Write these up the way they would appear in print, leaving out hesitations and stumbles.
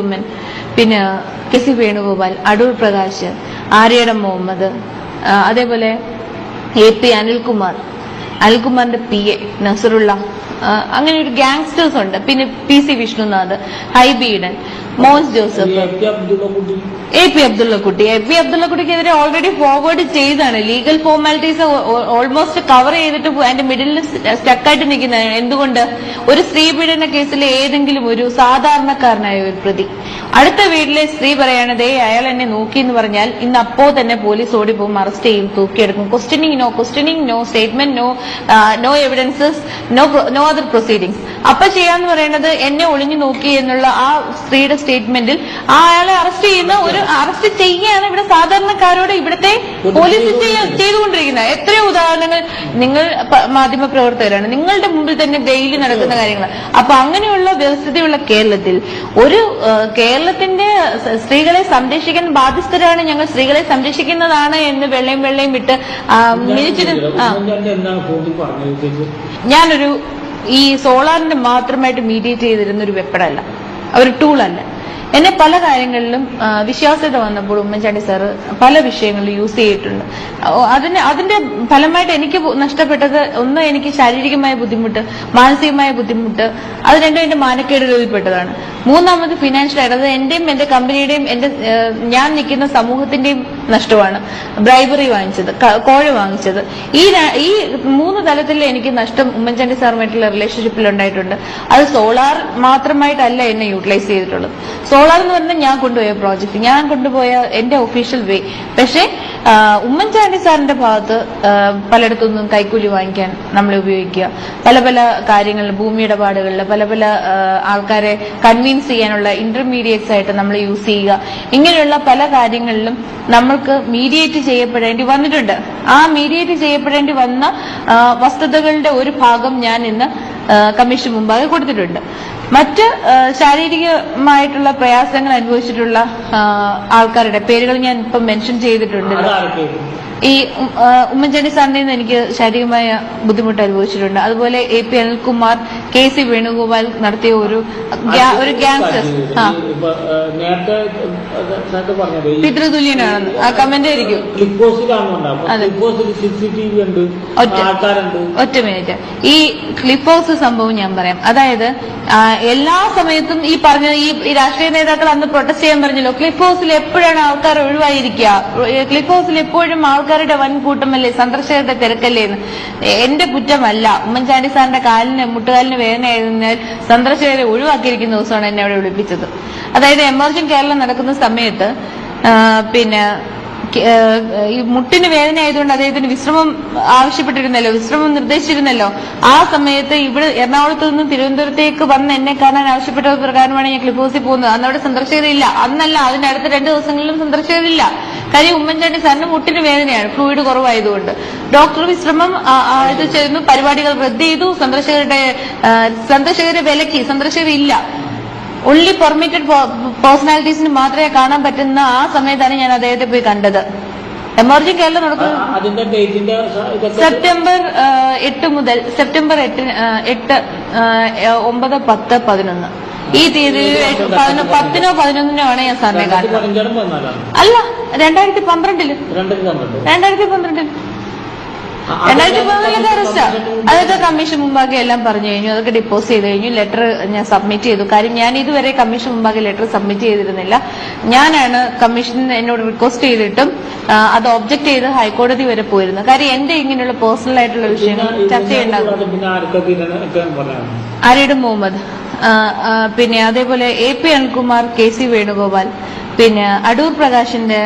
ഉമ്മൻ, പിന്നെ കെ.സി. വേണുഗോപാൽ, അടൂർ പ്രകാശ്, ആര്യടം മുഹമ്മദ്, അതേപോലെ A.P. അനിൽകുമാറിന്റെ PA Nasrallah, അങ്ങനെ ഒരു ഗാങ്സ്റ്റേഴ്സ് ഉണ്ട്. പിന്നെ PC വിഷ്ണുനാഥ്, ഹൈബി ഈഡൻ, മോൻസ് ജോസഫ്, A.P. അബ്ദുള്ളക്കുട്ടിക്കെതിരെ ഓൾറെഡി ഫോർവേഡ് ചെയ്താണ്. ലീഗൽ ഫോർമാലിറ്റീസ് ഓൾമോസ്റ്റ് കവർ ചെയ്തിട്ട് അതിന്റെ മിഡിലിൽ സ്റ്റക്കായിട്ട് നിൽക്കുന്നതാണ്. എന്തുകൊണ്ട്? ഒരു സ്ത്രീ പീഡന കേസിലെ ഏതെങ്കിലും ഒരു സാധാരണക്കാരനായ ഒരു പ്രതി അടുത്ത വീട്ടിലെ സ്ത്രീ പറയണതേ അയാൾ എന്നെ നോക്കി എന്ന് പറഞ്ഞാൽ ഇന്ന് അപ്പോ തന്നെ പോലീസ് ഓടിപ്പോകും, അറസ്റ്റ് ചെയ്യും, തൂക്കിയെടുക്കും. Questioning no, statement no evidences, no other proceedings. അപ്പൊ ചെയ്യാന്ന് പറയുന്നത് എന്നെ ഒളിഞ്ഞു നോക്കി എന്നുള്ള ആ സ്ത്രീയുടെ സ്റ്റേറ്റ്മെന്റിൽ അയാളെ അറസ്റ്റ് ചെയ്യാണ് ഇവിടെ സാധാരണക്കാരോട് ഇവിടുത്തെ പോലീസ് ചെയ്തുകൊണ്ടിരിക്കുന്നത്. എത്രയോ ഉദാഹരണങ്ങൾ നിങ്ങൾ മാധ്യമ പ്രവർത്തകരാണ്, നിങ്ങളുടെ മുമ്പിൽ തന്നെ ഡെയിലി നടക്കുന്ന കാര്യങ്ങൾ. അപ്പൊ അങ്ങനെയുള്ള വ്യവസ്ഥിതിയുള്ള കേരളത്തിൽ കേരളത്തിന്റെ സ്ത്രീകളെ സംരക്ഷിക്കാൻ ബാധ്യസ്ഥരാണ് ഞങ്ങൾ, സ്ത്രീകളെ സംരക്ഷിക്കുന്നതാണ് എന്ന് വെള്ളയും വിട്ട് ഞാനൊരു ഈ സോളാറിന്റെ മാത്രമായിട്ട് മീഡിയേറ്റ് ചെയ്തിരുന്ന ഒരു വെപ്പണല്ല, ഒരു ടൂളല്ല. എന്നെ പല കാര്യങ്ങളിലും വിശ്വാസ്യത വന്നപ്പോൾ ഉമ്മൻചാണ്ടി സാറ് പല വിഷയങ്ങളിലും യൂസ് ചെയ്തിട്ടുണ്ട്. അതിന്റെ ഫലമായിട്ട് എനിക്ക് നഷ്ടപ്പെട്ടത് ഒന്ന്, എനിക്ക് ശാരീരികമായ ബുദ്ധിമുട്ട്, മാനസികമായ ബുദ്ധിമുട്ട്, അത് രണ്ടും എന്റെ മാനക്കേടുകളിൽപ്പെട്ടതാണ്. മൂന്നാമത് ഫിനാൻഷ്യൽ ആയിട്ട്, അത് എന്റെയും എന്റെ കമ്പനിയുടെയും ഞാൻ നിൽക്കുന്ന സമൂഹത്തിന്റെയും നഷ്ടമാണ്. ബ്രൈബറി വാങ്ങിച്ചത്, കോഴ വാങ്ങിച്ചത്, ഈ 3 തലത്തിൽ എനിക്ക് നഷ്ടം ഉമ്മൻചാണ്ടി സാറുമായിട്ടുള്ള റിലേഷൻഷിപ്പിൽ ഉണ്ടായിട്ടുണ്ട്. അത് സോളാർ മാത്രമായിട്ടല്ല എന്നെ യൂട്ടിലൈസ് ചെയ്തിട്ടുള്ളത്. സോളാർ എന്ന് പറഞ്ഞാൽ ഞാൻ കൊണ്ടുപോയ പ്രോജക്ട്, ഞാൻ കൊണ്ടുപോയ എന്റെ ഒഫീഷ്യൽ വേ. പക്ഷെ ഉമ്മൻചാണ്ടി സാറിന്റെ ഭാഗത്ത് പലയിടത്തുനിന്നും കൈക്കൂലി വാങ്ങിക്കാൻ നമ്മളെ ഉപയോഗിക്കുക, പല കാര്യങ്ങളിൽ, ഭൂമി ഇടപാടുകളിൽ പല ആൾക്കാരെ കൺവിൻസ് ചെയ്യാനുള്ള ഇന്റർമീഡിയറ്റ്സ് ആയിട്ട് നമ്മൾ യൂസ് ചെയ്യുക. ഇങ്ങനെയുള്ള പല കാര്യങ്ങളിലും നമ്മൾക്ക് മീഡിയേറ്റ് ചെയ്യപ്പെടേണ്ടി വന്നിട്ടുണ്ട്. ആ മീഡിയേറ്റ് ചെയ്യപ്പെടേണ്ടി വന്ന വസ്തുതകളുടെ ഒരു ഭാഗം ഞാൻ ഇന്ന് കമ്മീഷൻ മുമ്പാകെ കൊടുത്തിട്ടുണ്ട്. മറ്റ് ശാരീരികമായിട്ടുള്ള പ്രയാസങ്ങൾ അനുഭവിച്ചിട്ടുള്ള ആൾക്കാരുടെ പേരുകൾ ഞാൻ ഇപ്പം മെൻഷൻ ചെയ്തിട്ടുണ്ട്. ഈ ഉമ്മൻചാണ്ടി സാറിന്റെ നിന്ന് എനിക്ക് ശാരീരികമായ ബുദ്ധിമുട്ട് അനുഭവിച്ചിട്ടുണ്ട്. അതുപോലെ A.P. അനിൽകുമാർ, K.C. വേണുഗോപാൽ നടത്തിയ ഒരു ഗ്യാങ്സ്റ്റേഴ്സ് പിതൃതുല്യനാണെന്ന് ആ കമന്റ് ആയിരിക്കും. ഒറ്റ മിനിറ്റ്, ഈ ക്ലിപ്പ് ഹൗസ് സംഭവം ഞാൻ പറയാം. അതായത് എല്ലാ സമയത്തും ഈ പറഞ്ഞ ഈ രാഷ്ട്രീയ നേതാക്കൾ അന്ന് പ്രൊട്ടസ്റ്റ് ചെയ്യാൻ പറഞ്ഞല്ലോ, ക്ലിപ്പ് ഹൗസിൽ എപ്പോഴാണ് ആൾക്കാർ ഒഴിവായിരിക്കുക, ക്ലിപ്പ് ഹൗസിൽ എപ്പോഴും ആൾക്കാരുടെ വൻ കൂട്ടമല്ലേ, സന്ദർശകരുടെ തിരക്കല്ലേ എന്ന്. എന്റെ കുറ്റമല്ല. ഉമ്മൻചാണ്ടി സാറിന്റെ മുട്ടുകാലിന് വേദന ആയതിനാൽ സന്ദർശകരെ ഒഴിവാക്കിയിരിക്കുന്ന ദിവസമാണ് എന്നെ അവിടെ വിളിപ്പിച്ചത്. അതായത് എമർജിംഗ് കേരളം നടക്കുന്ന സമയത്ത് പിന്നെ ഈ മുട്ടിന് വേദന ആയതുകൊണ്ട് അദ്ദേഹത്തിന് വിശ്രമം ആവശ്യപ്പെട്ടിരുന്നല്ലോ, വിശ്രമം നിർദ്ദേശിച്ചിരുന്നല്ലോ. ആ സമയത്ത് ഇവിടെ എറണാകുളത്ത് നിന്നും തിരുവനന്തപുരത്തേക്ക് വന്ന് എന്നെ കാണാൻ ആവശ്യപ്പെട്ട പ്രകാരമാണ് ഞാൻ ക്ലിപ്പ് ഹൗസിൽ പോകുന്നത്. അന്ന് അവിടെ സന്ദർശകരില്ല, അന്നല്ല അതിനടുത്ത 2 ദിവസങ്ങളിലും സന്ദർശകരില്ല. കാര്യം ഉമ്മൻചാണ്ടി സാറിന് മുട്ടിന് വേദനയാണ്, ഫ്ലൂയിഡ് കുറവായതുകൊണ്ട്. ഡോക്ടർ വിശ്രമം ഇത് ചെയ്യുന്നു, പരിപാടികൾ റദ്ദ് ചെയ്തു, സന്ദർശകരെ വിലക്കി, സന്ദർശകരില്ല. ഒൺലി പെർമിറ്റഡ് പേഴ്സണാലിറ്റീസിന് മാത്രമേ കാണാൻ പറ്റുന്ന ആ സമയത്താണ് ഞാൻ അദ്ദേഹത്തെ പോയി കണ്ടത്. എമർജിംഗ് കേരളം നടക്കുന്നത് സെപ്റ്റംബർ 8 മുതൽ സെപ്റ്റംബർ 8, 9, 10, 11 ഈ തീയതി 10-നോ 11-നോ ആണ് ഞാൻ സാറിനെ കാണുന്നത്. അല്ല, 2012 2012 അറസ്റ്റാ. അതൊക്കെ കമ്മീഷൻ മുമ്പാകെ എല്ലാം പറഞ്ഞു കഴിഞ്ഞു, അതൊക്കെ ഡിപ്പോസ് ചെയ്ത് കഴിഞ്ഞു. ലെറ്റർ ഞാൻ സബ്മിറ്റ് ചെയ്തു. കാര്യം ഞാൻ ഇതുവരെ കമ്മീഷൻ മുമ്പാകെ ലെറ്റർ സബ്മിറ്റ് ചെയ്തിരുന്നില്ല. ഞാനാണ് കമ്മീഷൻ എന്നോട് റിക്വസ്റ്റ് ചെയ്തിട്ടും അത് ഒബ്ജക്ട് ചെയ്ത് ഹൈക്കോടതി വരെ പോയിരുന്നു. കാര്യം എന്റെ ഇങ്ങനെയുള്ള പേഴ്സണൽ ആയിട്ടുള്ള വിഷയങ്ങൾ ചർച്ച ചെയ്യേണ്ടത്. ആര്യടം മുഹമ്മദ്, പിന്നെ അതേപോലെ A.P. അനിൽകുമാർ, K.C. വേണുഗോപാൽ, പിന്നെ അടൂർ പ്രകാശിന്റെ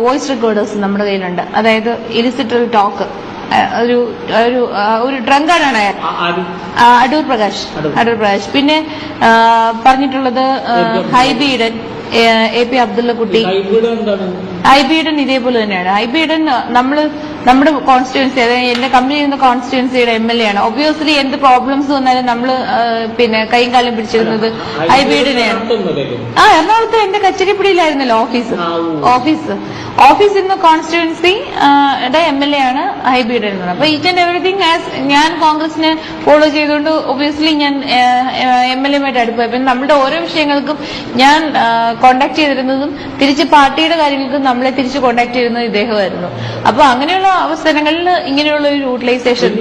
വോയിസ് റെക്കോർഡേഴ്സ് നമ്മുടെ കയ്യിലുണ്ട്. അതായത് ഇലിസിറ്റൽ ടോക്ക്, ഒരു ഡ്രങ്കാർഡാണ് അയാൾ, അടൂർ പ്രകാശ്. പിന്നെ പറഞ്ഞിട്ടുള്ളത് ഹൈബി ഈഡൻ, A.P. അബ്ദുള്ളക്കുട്ടി, ഐബിയുടെ ഇതേപോലെ തന്നെയാണ്. ഐബിയുടെ നമ്മുടെ കോൺസ്റ്റിറ്റ്യുവൻസി, അതായത് എന്റെ കമ്പനി ചെയ്യുന്ന കോൺസ്റ്റിറ്റ്യുവൻസിയുടെ MLA ആണ്. ഒബ്വിയസ്ലി എന്ത് പ്രോബ്ലംസ് വന്നാലും നമ്മള് പിന്നെ കൈയും കാലം പിടിച്ചിരുന്നത് ഐബിയുടെയാണ്. എറണാകുളത്ത് എന്റെ കച്ചേരിപ്പടിയിലായിരുന്നല്ലോ ഓഫീസിൽ നിന്ന് കോൺസ്റ്റിറ്റ്യുവൻസി MLA ആണ് ഐബിയുടെ. അപ്പൊ ഈച്ച് ആൻഡ് എവറിഥിങ് ഞാൻ കോൺഗ്രസിനെ ഫോളോ ചെയ്തുകൊണ്ട് ഒബ്വിയസ്ലി ഞാൻ MLA-മായിട്ട് അടുപ്പായി. പിന്നെ നമ്മുടെ ഓരോ വിഷയങ്ങൾക്കും ഞാൻ കോണ്ടാക്ട് ചെയ്തിരുന്നതും തിരിച്ച് പാർട്ടിയുടെ കാര്യങ്ങൾക്കും നമ്മളെ തിരിച്ച് കോണ്ടാക്ട് ചെയ്യുന്നത് ഇദ്ദേഹമായിരുന്നു. അപ്പൊ അങ്ങനെയുള്ള അവസരങ്ങളിൽ ഇങ്ങനെയുള്ള ഒരു utilisation.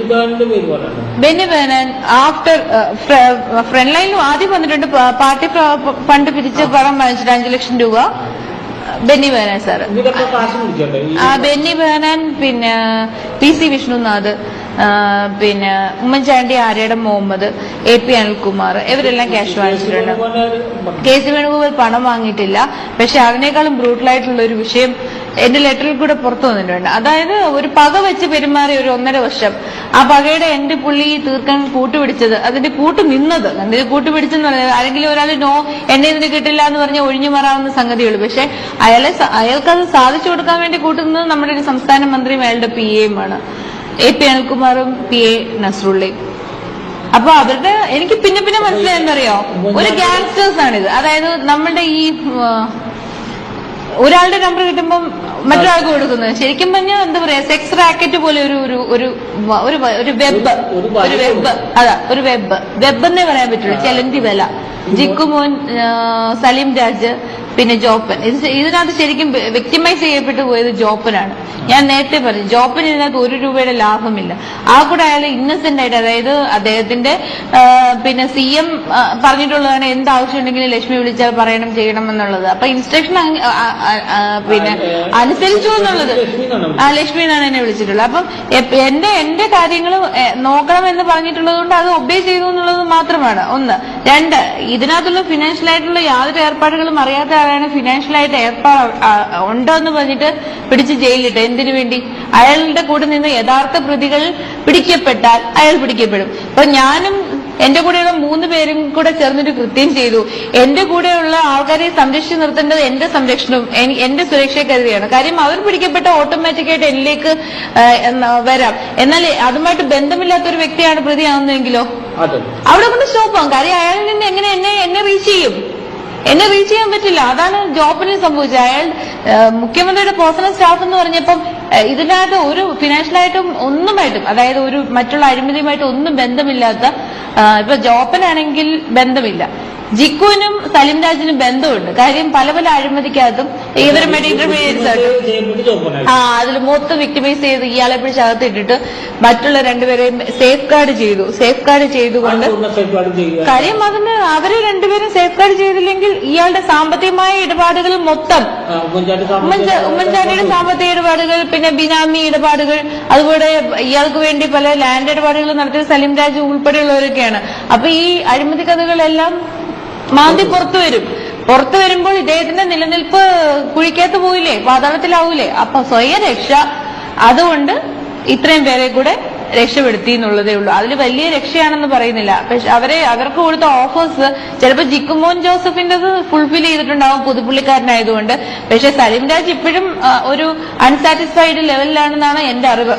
Benny Behanan after front ലൈനിലും ആദ്യം വന്നിട്ടുണ്ട്. പാർട്ടി ഫണ്ട് പിരിച്ച് പണം വാങ്ങിച്ചിട്ട് 5 ലക്ഷം രൂപ ബെന്നി ബെഹനാൻ സാറ്. ബെന്നി ബെഹനാൻ, പിന്നെ PC വിഷ്ണുനാഥ്, പിന്നെ ഉമ്മൻചാണ്ടി, ആര്യടം മുഹമ്മദ്, AP അനിൽകുമാർ, ഇവരെല്ലാം ക്യാഷ് വാങ്ങിച്ചിട്ടുണ്ട്. KC വേണുഗോപാൽ പണം വാങ്ങിയിട്ടില്ല. പക്ഷെ അതിനേക്കാളും ബ്രൂട്ടലായിട്ടുള്ള ഒരു വിഷയം എന്റെ ലെറ്ററിൽ കൂടെ പുറത്തു വന്നിട്ടുണ്ട്. അതായത് ഒരു പക വെച്ച് പെരുമാറി ഒരു 1.5 വർഷം ആ പകയുടെ എന്റെ പുള്ളി തീർക്കാൻ കൂട്ടുപിടിച്ചത്, അതിന്റെ കൂട്ടു നിന്നത്, അതിന്റെ കൂട്ടുപിടിച്ചെന്ന് പറയുന്നത് ആരെങ്കിലും ഒരാൾ എന്നെ ഇതിന് കിട്ടില്ല എന്ന് പറഞ്ഞാൽ ഒഴിഞ്ഞു മാറാവുന്ന സംഗതിയുള്ളൂ. പക്ഷെ അയാൾക്കത് സാധിച്ചു കൊടുക്കാൻ വേണ്ടി കൂട്ടുന്നത് നമ്മുടെ ഒരു സംസ്ഥാന മന്ത്രിയും അയാളുടെ PA-യുമാണ്, AP അനിൽകുമാറും PA നസ്രുള്ളയും. അപ്പൊ അവരുടെ എനിക്ക് പിന്നെ മനസ്സിലായെന്നറിയോ, ഒരു ഗാങ്സ്റ്റേഴ്സ് ആണിത്. അതായത് നമ്മുടെ ഈ ഒരാളുടെ നമ്പർ കിട്ടുമ്പോൾ മറ്റൊരാൾക്ക് കൊടുക്കുന്നത് ശരിക്കും പറഞ്ഞാൽ എന്താ പറയാ, സെക്സ് റാക്കറ്റ് പോലെ ഒരു വെബ് എന്നേ പറയാൻ പറ്റുള്ളൂ. ചെലന്തി വില, ജിക്കുമോൻ, സലീം രാജ്, പിന്നെ ജോപ്പൻ. ഇതിനകത്ത് ശരിക്കും വ്യക്തിമൈസ് ചെയ്യപ്പെട്ടു പോയത് ജോപ്പനാണ്. ഞാൻ നേരത്തെ പറഞ്ഞു, ജോപ്പന് ഇതിനകത്ത് 1 രൂപയുടെ ലാഭമില്ല. ആ കൂടെ അയാൾ ഇന്നസെന്റ് ആയിട്ട്, അതായത് അദ്ദേഹത്തിന്റെ പിന്നെ CM പറഞ്ഞിട്ടുള്ളതാണ് എന്താവശ്യം ഉണ്ടെങ്കിലും ലക്ഷ്മി വിളിച്ചാൽ പറയണം ചെയ്യണം എന്നുള്ളത്. അപ്പൊ ഇൻസ്ട്രക്ഷൻ പിന്നെ അനുസരിച്ചു എന്നുള്ളത് ലക്ഷ്മി എന്നാണ് എന്നെ വിളിച്ചിട്ടുള്ളത്. അപ്പം എന്റെ കാര്യങ്ങൾ നോക്കണം എന്ന് പറഞ്ഞിട്ടുള്ളത് കൊണ്ട് അത് ഒബേ ചെയ്തു എന്നുള്ളത് മാത്രമാണ്. 1. 2, ഇതിനകത്തുള്ള ഫിനാൻഷ്യൽ ആയിട്ടുള്ള യാതൊരു ഏർപ്പാടുകളും അറിയാത്ത ആളാണ് ഫിനാൻഷ്യലായിട്ട് ഉണ്ടോ എന്ന് പറഞ്ഞിട്ട് പിടിച്ച് ജയിലിട്ട്. എന്തിനു വേണ്ടി? അയാളുടെ കൂടെ നിന്ന് യഥാർത്ഥ പ്രതികൾ പിടിക്കപ്പെട്ടാൽ അയാൾ പിടിക്കപ്പെടും. അപ്പൊ ഞാനും എന്റെ കൂടെയുള്ള 3 പേരും കൂടെ ചേർന്നൊരു കൃത്യം ചെയ്തു. എന്റെ കൂടെയുള്ള ആൾക്കാരെ സംരക്ഷിച്ചു നിർത്തേണ്ടത് എന്റെ സംരക്ഷണവും എന്റെ സുരക്ഷയെ കരുതിയാണ്. കാര്യം അവർ പിടിക്കപ്പെട്ട ഓട്ടോമാറ്റിക്കായിട്ട് എന്നിലേക്ക് വരാം. എന്നാൽ അതുമായിട്ട് ബന്ധമില്ലാത്തൊരു വ്യക്തിയാണ് പ്രതിയാവുന്നതെങ്കിലോ അവിടെ കൊണ്ട് സ്റ്റോപ്പാകും. കാര്യം അയാളിൽ നിന്ന് എങ്ങനെ എന്നെ റീച്ച് ചെയ്യും? എന്നെ റീച്ച് ചെയ്യാൻ പറ്റില്ല. അതാണ് ജോബിന് സംഭവിച്ചത്. അയാൾ മുഖ്യമന്ത്രിയുടെ പേഴ്സണൽ സ്റ്റാഫ് എന്ന് പറഞ്ഞപ്പം ഇതിനകത്ത് ഒരു ഫിനാൻഷ്യലായിട്ടും ഒന്നുമായിട്ടും, അതായത് ഒരു മറ്റുള്ള അഴിമതിയുമായിട്ട് ഒന്നും ബന്ധമില്ലാത്ത, ഇപ്പൊ ജോപ്പനാണെങ്കിൽ ബന്ധമില്ല, ജിക്കുവിനും സലിം രാജിനും ബന്ധമുണ്ട്. കാര്യം പല അഴിമതിക്കകത്തും ഇവരുമായിട്ട് ഇന്റർമീഡിയറ്റ്സ് ആയിട്ട് അതിൽ മൊത്തം വിക്ടിമൈസ് ചെയ്ത് ഇയാളെ പിടിച്ച് അകത്തിട്ടിട്ട് മറ്റുള്ള 2 പേരെയും സേഫ് ഗാർഡ് ചെയ്തുകൊണ്ട് കാര്യം അതിന് അവര് 2 പേരും സേഫ് ഗാർഡ് ചെയ്തില്ലെങ്കിൽ ഇയാളുടെ സാമ്പത്തികമായ ഇടപാടുകൾ മൊത്തം ഉമ്മൻചാണ്ടിയുടെ സാമ്പത്തിക ഇടപാടുകൾ, പിന്നെ ബിനാമി ഇടപാടുകൾ, അതുപോലെ ഇയാൾക്ക് വേണ്ടി പല ലാൻഡ് ഇടപാടുകൾ നടത്തിയ സലിം രാജു ഉൾപ്പെടെയുള്ളവരൊക്കെയാണ്. അപ്പൊ ഈ അഴിമതി കഥകളെല്ലാം മാന്തി പുറത്തു വരുമ്പോൾ ഇദ്ദേഹത്തിന്റെ നിലനിൽപ്പ് കുഴിക്കകത്ത് പോയില്ലേ, പാതാളത്തിലാവൂലേ? അപ്പൊ സ്വയം രക്ഷ, അതുകൊണ്ട് ഇത്രയും പേരെ കൂടെ രക്ഷപ്പെടുത്തി എന്നുള്ളതേ ഉള്ളൂ. അതിൽ വലിയ രക്ഷയാണെന്ന് പറയുന്നില്ല. പക്ഷെ അവർക്ക് കൊടുത്ത ഓഫേഴ്സ് ചിലപ്പോൾ ജിക്കുമോൻ ജോസഫിന്റെത് ഫുൾഫിൽ ചെയ്തിട്ടുണ്ടാവും പുതുപ്പള്ളിക്കാരനായതുകൊണ്ട്. പക്ഷെ സലിം രാജ് ഇപ്പോഴും ഒരു അൺസാറ്റിസ്ഫൈഡ് ലെവലിലാണെന്നാണ് എന്റെ അറിവ്.